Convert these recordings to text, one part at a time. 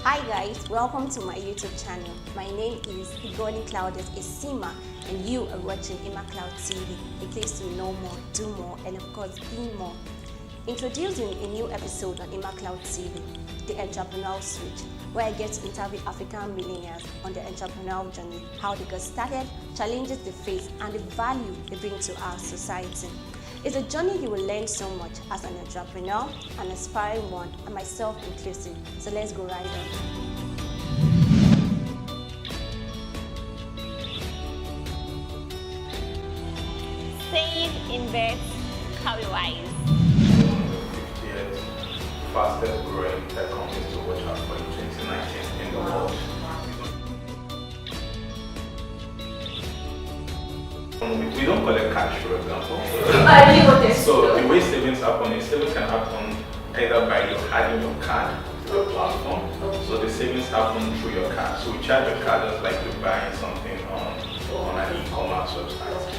Hi guys, welcome to my YouTube channel. My name is Igoni Clouded Isima and you are watching Ima Cloud TV, a place to know more, do more, and of course be more. Introducing a new episode on Ima Cloud TV, the Entrepreneurial Switch, where I get to interview African millionaires on their entrepreneurial journey, how they got started, challenges they face, and the value they bring to our society. It's a journey you will learn so much as an entrepreneur, an aspiring one, and myself inclusive. So let's go right on. Save, invest, career-wise. 50th fastest growing tech companies to watch out for in 2019 in the world. We don't collect cash, for example. So the way savings happen is savings can happen either by you adding your card to the platform. So the savings happen through your card. So we charge your card just like you're buying something on an e-commerce website.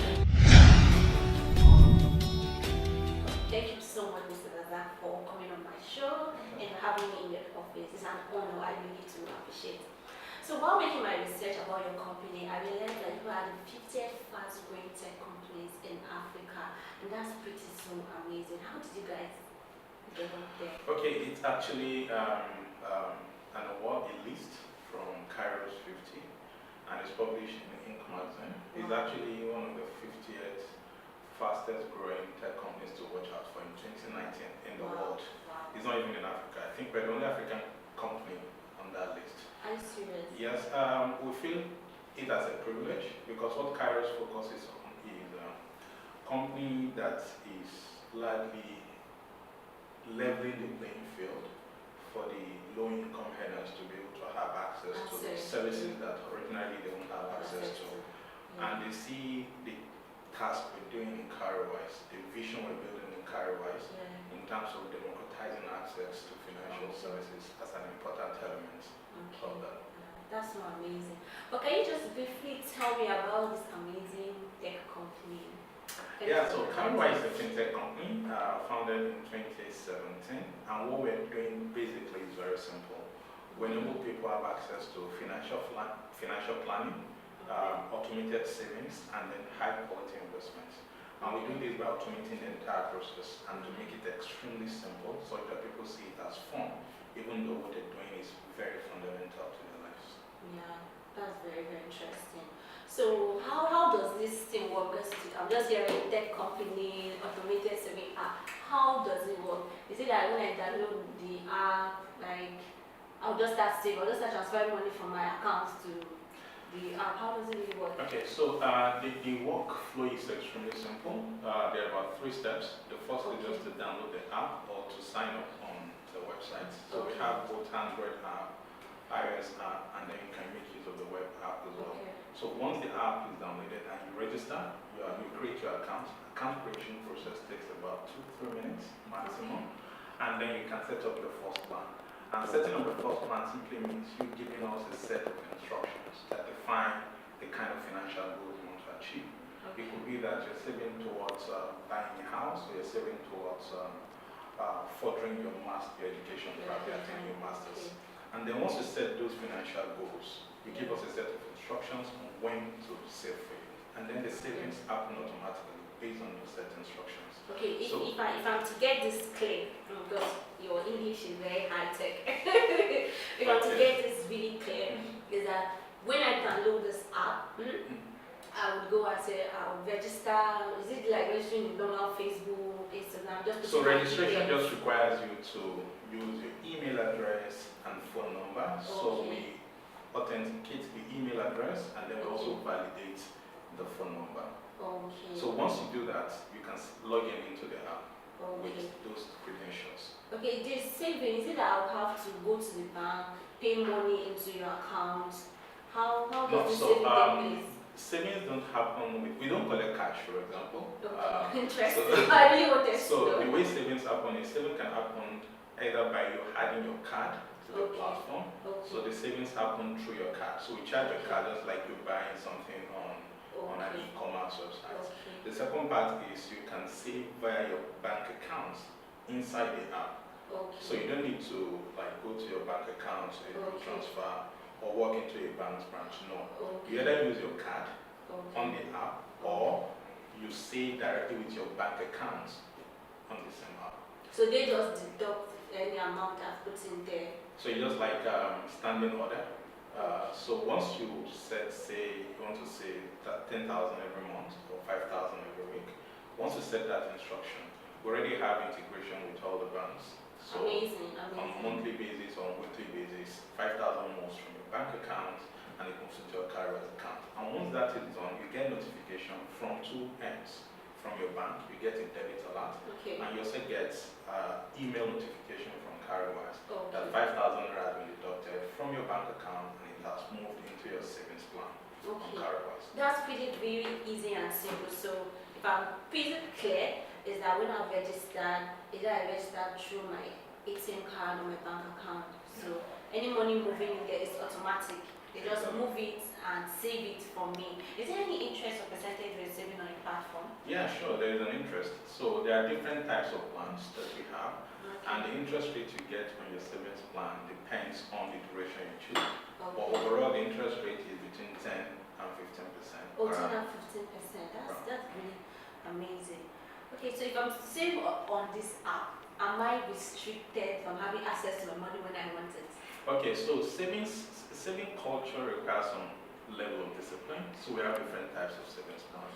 Thank you so much, Mr. Razak, for coming on my show and having me in your office. It's an honor. I really do appreciate it. So while making my research about your company, I realized that you are the 50th fast growing tech companies in Africa, and that's pretty so amazing. How did you guys get up there? Okay, it's actually an award, a list from Kairos 50, and it's published in the Inc. magazine. It's actually one of the 50th fastest growing tech companies to watch out for in 2019 in the world. It's not even in Africa. I think we're the only African company on that list. Are you serious? Yes, we feel it as a privilege because what Kairos focuses on is a company that is largely leveling the playing field for the low-income earners to be able to have access to the services that originally they won't have access to. And they see the task we're doing in Kairos, the vision we're building in Kairos, in terms of democratizing access to financial services as an important element of that. That's so amazing. But can you just briefly tell me about this amazing tech company? So Kairos is a fintech company founded in 2017, and what we're doing basically is very simple. We enable people have access to financial planning, automated savings, and then high quality investments. And we do this by automating the entire process and to make it extremely simple so that people see it as fun, even though what they're doing is very fundamental to their lives. Yeah, that's very, very interesting. So how does this thing work? I'm just hearing tech company, automated saving app. How does it work? Is it that when I download the app, like I'll just start saving, I'll just start transferring money from my account to the app? How does it really work? Okay, so the workflow is extremely simple. There are about 3 steps. The first is just to download the app or to sign up on the website. So we have both Android app, iOS app, and then you can make use of the web app as well. So once the app is downloaded and you register, you create your account. Account creation process takes about 2-3 minutes maximum, and then you can set up your first plan. And setting up the first plan simply means you giving us a set of instructions that define the kind of financial goals you want to achieve. It could be that you're saving towards buying a house, or you're saving towards furthering your education, probably attending your master's. And then once you set those financial goals, you give us a set of instructions on when to save for you. And then the savings happen automatically based on those set instructions. Okay, if I'm to get this clear, because your English is very high tech, if I'm to get this really clear, is that when I download this app, I would go and say, I would register. Is it like registering in normal Facebook, Instagram? So registration just requires you to use your email address and phone number. So we authenticate the email address and then we also validate the phone number. So once you do that, you can log into the app with those credentials. Okay, this saving, is it that I'll have to go to the bank, pay money into your account? How does the saving take place? Savings don't happen we don't collect cash, for example. Interesting. I really want to So the way savings happen is saving can happen either by you adding your card to the platform. So the savings happen through your card. So we charge your card just like you're buying something on an e-commerce website. The second part is you can save via your bank accounts inside the app. Okay. So you don't need to like go to your bank account to transfer or walk into a bank's branch. No. You either use your card on the app or you save directly with your bank account on the same app. So they just deduct any amount I've put in there. So you just like standing order. So once you set, say you want to save 10,000 every month or 5,000 every week, once you set that instruction, we already have integration with all the banks. So amazing. on a monthly basis or on weekly basis, 5,000 moves from your bank account and it comes into your carrier's account. And once that is done, you get notification from two ends. From your bank, you get a debit alert, and you also get email notification from Carrierwise that 5,000 has been deducted from your bank account and it has moved into your savings plan on Carrierwise. That's pretty very easy and simple. So if I'm pretty clear, is that when I registered, either I registered through my ATM card or my bank account. So any money moving in there is automatic. They just move it and save it for me. Is there any interest or percentage receiving on the platform? Yeah, sure, there is an interest. So there are different types of plans that we have, and the interest rate you get on your savings plan depends on the duration you choose. But overall, the interest rate is between 10 and 15%. 10 and 15%. That's really amazing. Okay, so if I'm saving on this app, am I restricted from having access to my money when I want it? Okay, so saving culture requires some level of discipline. So we have different types of savings plans.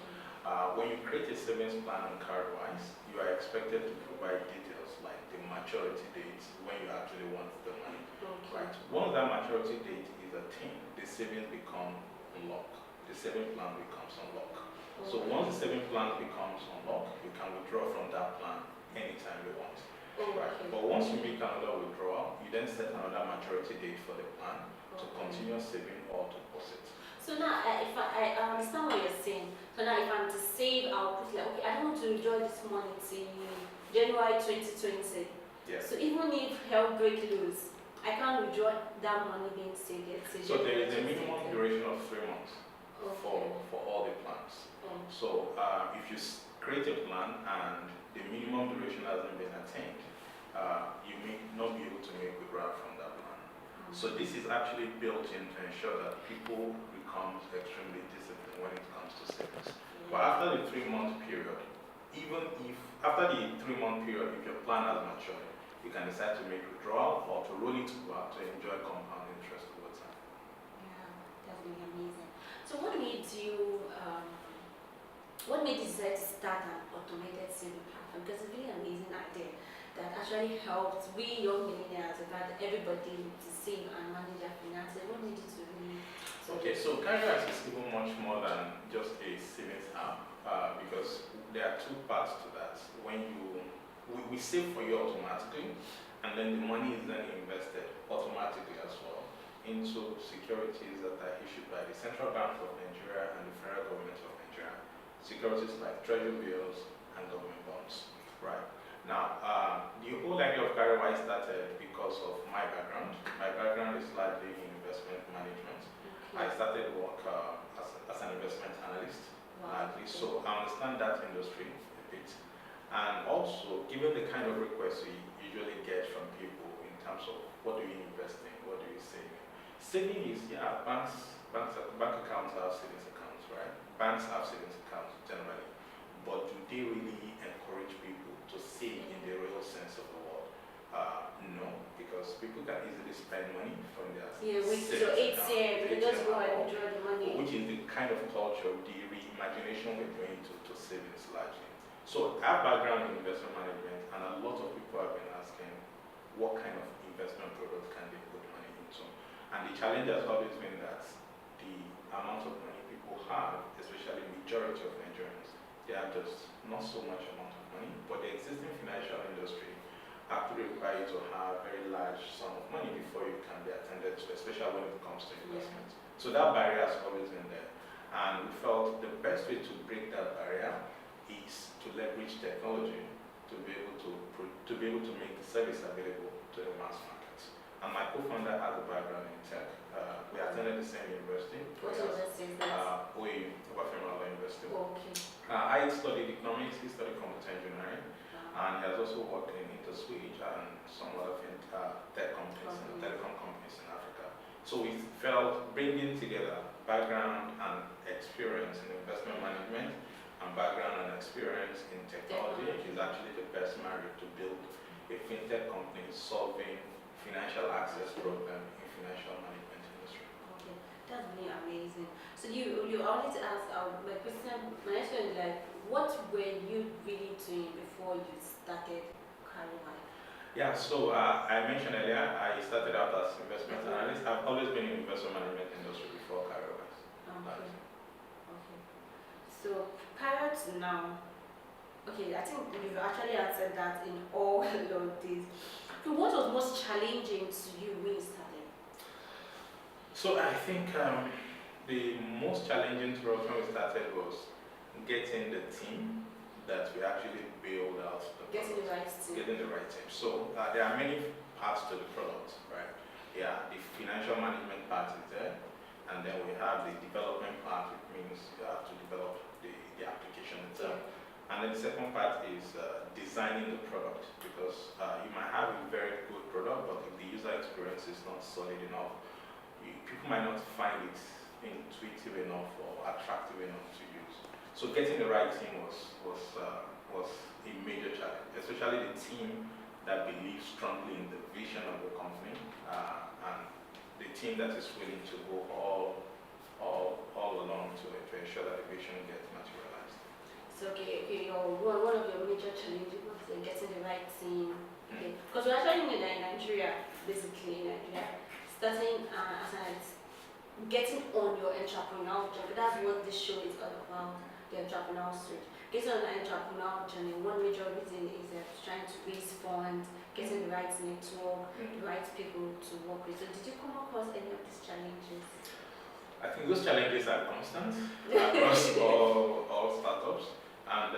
When you create a savings plan on Carrierwise, you are expected to provide details like the maturity date when you actually want the money. Right. Once that maturity date is attained, the savings become unlocked. The saving plan becomes unlocked. So once the saving plan becomes unlocked, you can withdraw from that plan anytime you want. Right. But once you make another withdrawal, you then set another maturity date for the plan to continue saving or to deposit. So now, if I understand what you're saying. So now, if I'm to save, I'll put like, okay, I don't want to withdraw this money till January 2020. Yes. So even if health break loose, I can't withdraw that money being saved yet. So there is a minimum duration of 3 months for all the plans. So if you create a plan and the minimum duration hasn't been attained, you may not be able to make withdrawal from that plan. So this is actually built in to ensure that people become extremely disciplined when it comes to savings. But after the 3-month period, even if after the 3-month period, if your plan has matured, you can decide to make withdrawal or to roll it to enjoy compound interest over time. Yeah, that's really amazing. So what made you decide to start an automated saving platform? Because it's a really amazing idea that actually helps we young millennials, in fact everybody, to save and manage their finances. What made you to really? Okay, so Carrierwise is even much more than just a savings app because there are 2 parts to that. When we save for you automatically, and then the money is then invested automatically as well into securities that are issued by the Central Bank of Nigeria and the Federal Government of Nigeria. Securities like treasury bills and government bonds. Right. Now, the whole idea of Carrierwise started because of my background. My background is largely in investment management. I started work as an investment analyst, largely, so I understand that industry a bit. And also, given the kind of requests we usually get from people in terms of what do you invest in, what do you save in. Saving is, bank accounts have savings accounts, right? Banks have savings accounts generally. But do they really encourage people to save in the real sense of the word? No, because people can easily spend money from their with your ATM, they just go and withdraw the money. Which is the kind of culture, the reimagination we're doing to savings largely. So our background in investment management, and a lot of people have been asking what kind of investment product can they put money into. And the challenge has always been that the amount of money people have, especially majority of Nigerians, they have just not so much amount of money, but the existing financial industry actually require you to have a very large sum of money before you can be attended to, especially when it comes to investment. So that barrier has always been there. And we felt the best way to break that barrier is to leverage technology to be able to make the service available to the mass market. And my co-founder has a background in tech. We attended the same university. What university is that? Obafemi University. Okay. I studied economics, he studied computer engineering. and he has also worked in InterSwitch and some other tech companies and telecom companies in Africa. So we felt bringing together background and experience in investment management and background and experience in technology is actually the best marriage to build a fintech company solving financial access problem in financial management industry. Okay, that's really amazing. So you always ask my question. My next question is like, what were you really doing before you started Carnival? Yeah, so I mentioned earlier, I started out as investment analyst. I've always been in investment management industry before CareerWise. Okay. Okay. So prior to now, okay, I think you've actually answered that in all of these. So what was most challenging to you when you started? So I think the most challenging for us when we started was getting the team that we actually build out. Getting the right team. Getting the right team. So there are many parts to the product, right? Yeah, the financial management part is there, and then we have the development part, which means you have to develop the application itself. Yeah. And then the second part is designing the product, because you might have a very good product, but if the user experience is not solid enough, people might not find it intuitive enough or attractive enough to use. So getting the right team was a major challenge, especially the team that believes strongly in the vision of the company and the team that is willing to go all along to ensure that the vision gets materialized. So one of your major challenges was getting the right team. Okay, because we're actually in Nigeria, basically in Nigeria, starting getting on your entrepreneurial journey. That's what this show is all about, the entrepreneurial street. Getting on the entrepreneurial journey, one major reason is trying to raise funds, getting the right network, the right people to work with. So did you come across any of these challenges? I think those challenges are constant across all startups, and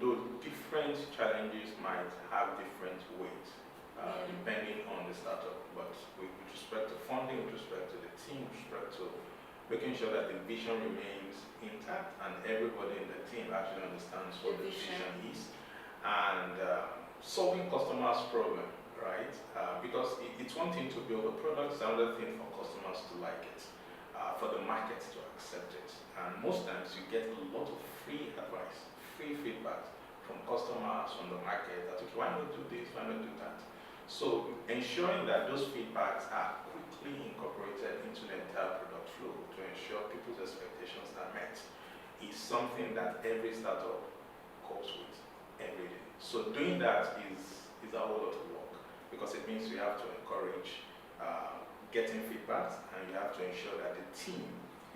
those different challenges might have different weights depending on the startup. But with respect to funding, with respect to the team, with respect to making sure that the vision remains intact and everybody in the team actually understands what the vision is, and solving customers' problem, right? Because it's one thing to build a product, it's another thing for customers to like it, for the market to accept it. And most times you get a lot of free advice, free feedback from customers, from the market, that okay, why not do this, why not do that? So ensuring that those feedbacks are quickly incorporated into the entire product flow to ensure people's expectations are met is something that every startup copes with every day. So doing that is a whole lot of work, because it means you have to encourage getting feedbacks, and you have to ensure that the team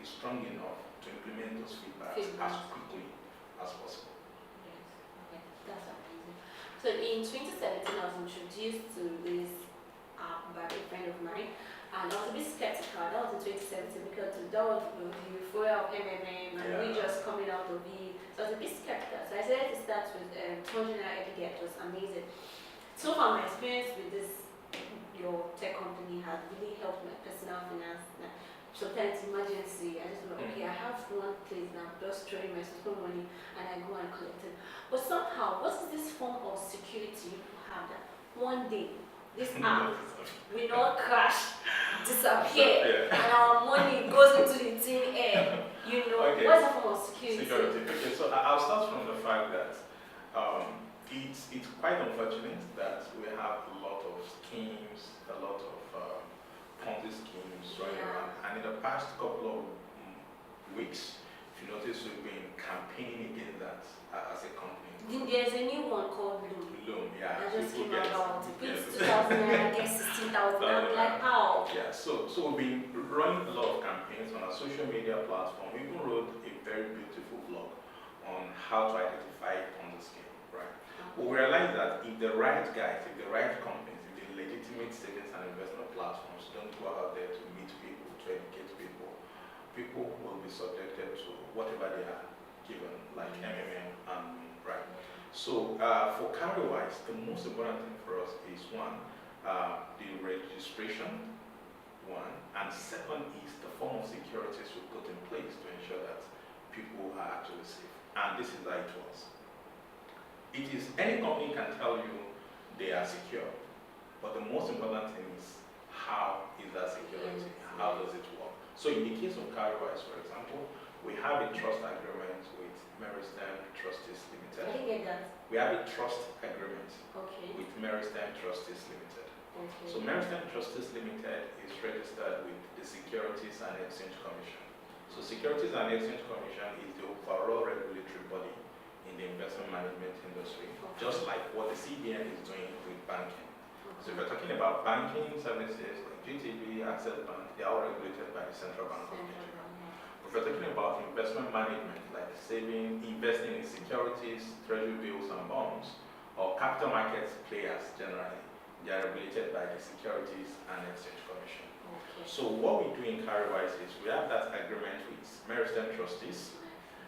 is strong enough to implement those feedbacks as quickly as possible. Yes, okay, that's amazing. So in 2017, I was introduced to this app by a friend of mine, and I was a bit skeptical. That was in 2017 because that was the referral of MMM and we just coming out of it. So I was a bit skeptical. So I decided to start with 200 every day. It was amazing. So far, my experience with this, your tech company, has really helped my personal finance. Sometimes emergency, I just go, okay, I have one place now, just throwing my school money, and I go and collect it. But somehow, what is this form of security you have that one day this app will not crash, disappear, and our money goes into the thin air? You know, Okay. what's the form of security? Okay, so I'll start from the fact that it's quite unfortunate that we have a lot of schemes, a lot of Ponzi schemes running around. And in the past couple of weeks, if you notice, we've been campaigning against that as a company. There's a new one called Loom. Loom, yeah. That just came get, out. yes. It's 2,000 naira, get 16,000. I'm like, how? Yeah, so we've been running a lot of campaigns on our social media platform. We even wrote a very beautiful blog on how to identify Ponzi scheme, right? We realized that if the right guys, if the right companies, if the legitimate savings and investment platforms don't go out there to meet people, to educate people, people will be subjected to whatever they are given, like MMM and right. So for CareerWise, the most important thing for us is one, the registration, one, and second is the form of securities we put in place to ensure that people are actually safe. And this is how it was. it is, any company can tell you they are secure, but the most important thing is how is that security, and how does it work. So in the case of Carwise, for example, we have a trust agreement with Meristem Trustees I Limited. didn't get that. We have a trust agreement Okay. with Meristem Trustees Limited. Okay. So Meristem Trustees Limited is registered with the Securities and Exchange Commission. So Securities and Exchange Commission is the overall regulatory body in the investment management industry, just like what the CBN is doing with banking. So if you're talking about banking services like GTB, Access Bank, they are all regulated by the Central Bank of Nigeria. If you're talking about investment management like saving, investing in securities, treasury bills and bonds, or capital markets players generally, they are regulated by the Securities and Exchange Commission. Okay. So what we do in Carwise is we have that agreement with Meristem Trustees,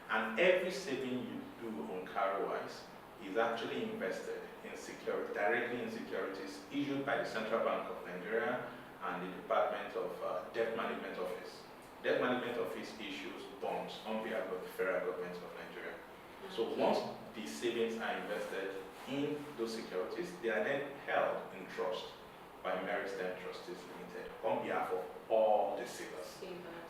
and every saving you do on Carwise is actually invested in security, directly in securities issued by the Central Bank of Nigeria and the Department of Debt Management Office. Debt Management Office issues bonds on behalf of the federal government of Nigeria. So once the savings are invested in those securities, they are then held in trust by Meristem Trustees Limited on behalf of all the savers.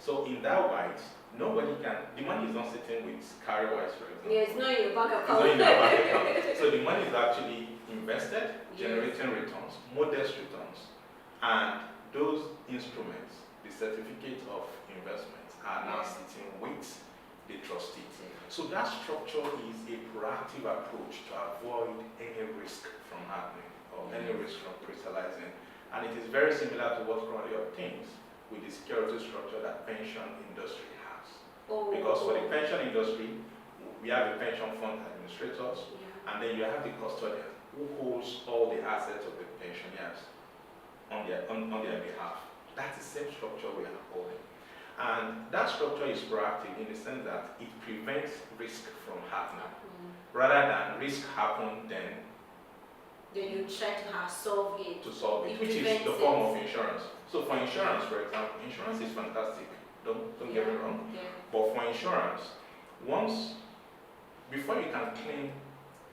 So in that wise, nobody can, the money is not sitting with Carwise, for example. Yeah, it's not in your bank It's account. not in your bank account. So the money is actually invested, generating returns, modest returns, and those instruments, the certificate of investment, are now sitting with the trustee. So that structure is a proactive approach to avoid any risk from happening or any risk from crystallizing. And it is very similar to what currently obtains with the security structure that pension industry has. Because for the pension industry, we have the pension fund administrators, and then you have the custodian who holds all the assets of the pensioners on their behalf. That's the same structure we are holding. And that structure is proactive in the sense that it prevents risk from happening. Rather than risk happen, then you try to solve it. To solve it, which is the form of insurance. So for insurance, for example, insurance is fantastic. Don't get me wrong. But for insurance, before you can claim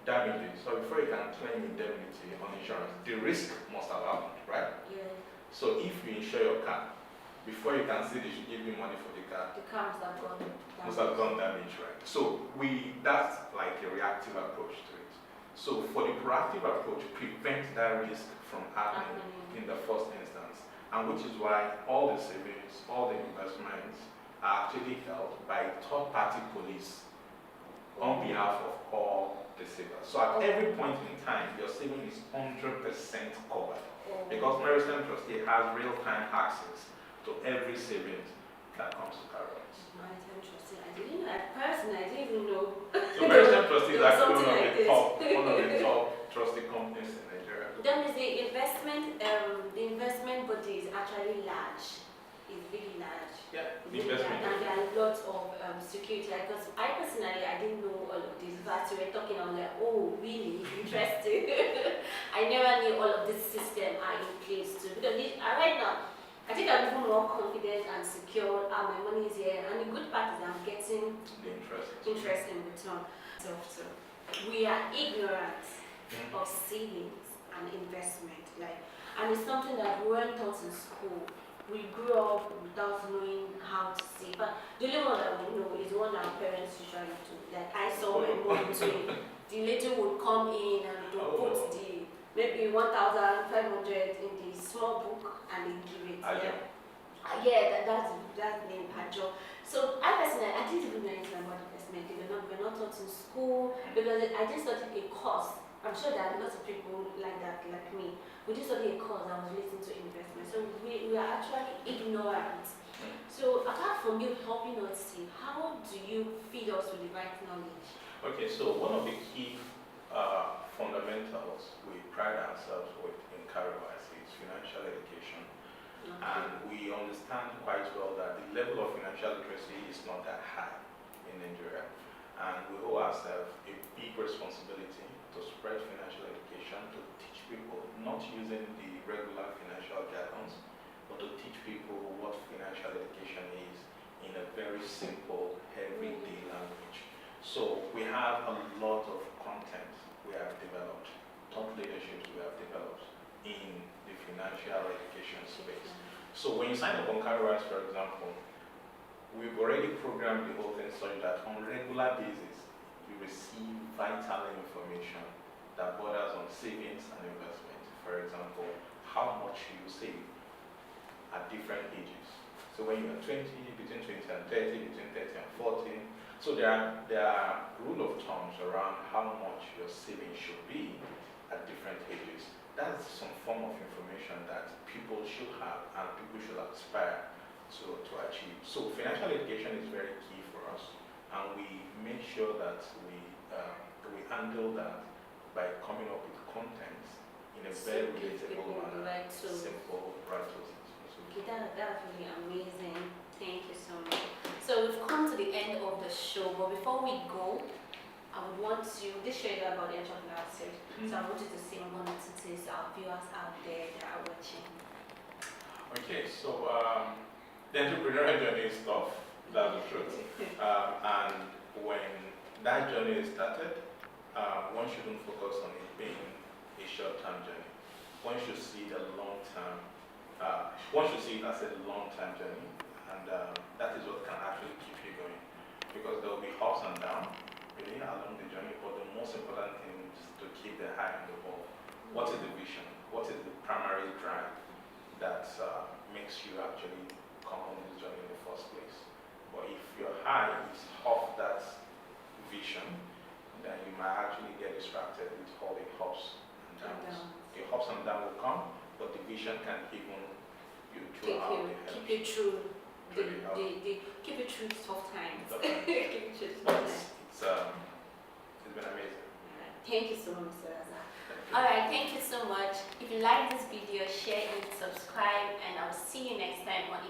damages, or before you can claim indemnity on insurance, the risk must have happened, right? So if you insure your car, before you can say they should give you money for the car, The car must have gone damaged, right? So that's like a reactive approach to it. So for the proactive approach, prevent that risk from happening in the first instance, and which is why all the savings, all the investments are actually held by third-party police on behalf of all the savers. So at every point in time, your saving is 100% covered, because Meristem Trustee has real-time access to every savings that comes to Carwise. Personally, I didn't even know. So Meristem Trustee is actually one of like the top trustee companies in Nigeria. That means the investment body is actually large. It's really large. Yeah, the Really investment. large, and there are lots of security. Because I personally, I didn't know all of this. But you were talking, I was like, oh, really interesting. I never knew all of this system are in place too. Because right now, I think I'm even more confident and secure. My money is here, and the good part is I'm getting The interest in return. So we are ignorant of savings and investment, and it's something that we weren't taught in school. We grew up without knowing how to save. But the only one that we know is the one that our parents usually do. Like I saw my mom doing. The lady would come in and put the maybe 1,500 in the small book and they give it. That's the name, Ajo. So I personally, I didn't even know anything about investment. We're not taught in school, because I just studied a course. I'm sure there are lots of people like that, like me. We just studied a course that was related to investment. So we are actually ignorant. So apart from you helping us see, how do you feed us with the right knowledge? Okay, so one of the key fundamentals we pride ourselves with in Carwise is financial education. And we understand quite well that the level of financial literacy is not that high in Nigeria. And we owe ourselves a big responsibility to spread financial education, to teach people, not using the regular financial jargons, but to teach people what financial education is in a very simple, everyday language. So we have a lot of content we developed, thought leaderships we have developed in the financial education space. So when you sign up on CarryWise, for example, we've already programmed the whole thing such that on regular basis, you receive vital information that borders on savings and investment. For example, how much you save at different ages. So when you're 20, between 20 and 30, between 30 and 40. So there are rule of thumbs around how much your savings should be at different ages. That's some form of information that people should have and people should aspire to achieve. So financial education is very key for us, and we make sure that we handle that by coming up with content in a very relatable manner, simple, right? Okay, that's really amazing. Thank you so much. So we've come to the end of the show, but before we go, I would want to, this show is about the entrepreneur series, so I want you to say one or two things to our viewers out there that are watching. Okay, so the entrepreneurial journey is tough, that's the truth. And when that journey is started, one shouldn't focus on it being a short-term journey. One should see the long-term, one should see it as a long-term journey, and that is what can actually keep you going. Because there will be ups and downs really along the journey, but the most important thing is to keep the eye on the ball. What is the vision? What is the primary drive that makes you actually come on this journey in the first place? But if your eye is off that vision, then you might actually get distracted with all the ups and downs. The ups and downs will come, but the vision can even you throughout the keep you through keep you through tough times. It's been amazing. Thank you so much, Mr. Raza. Alright, thank you so much. If you like this video, share it, subscribe, and I'll see you next time on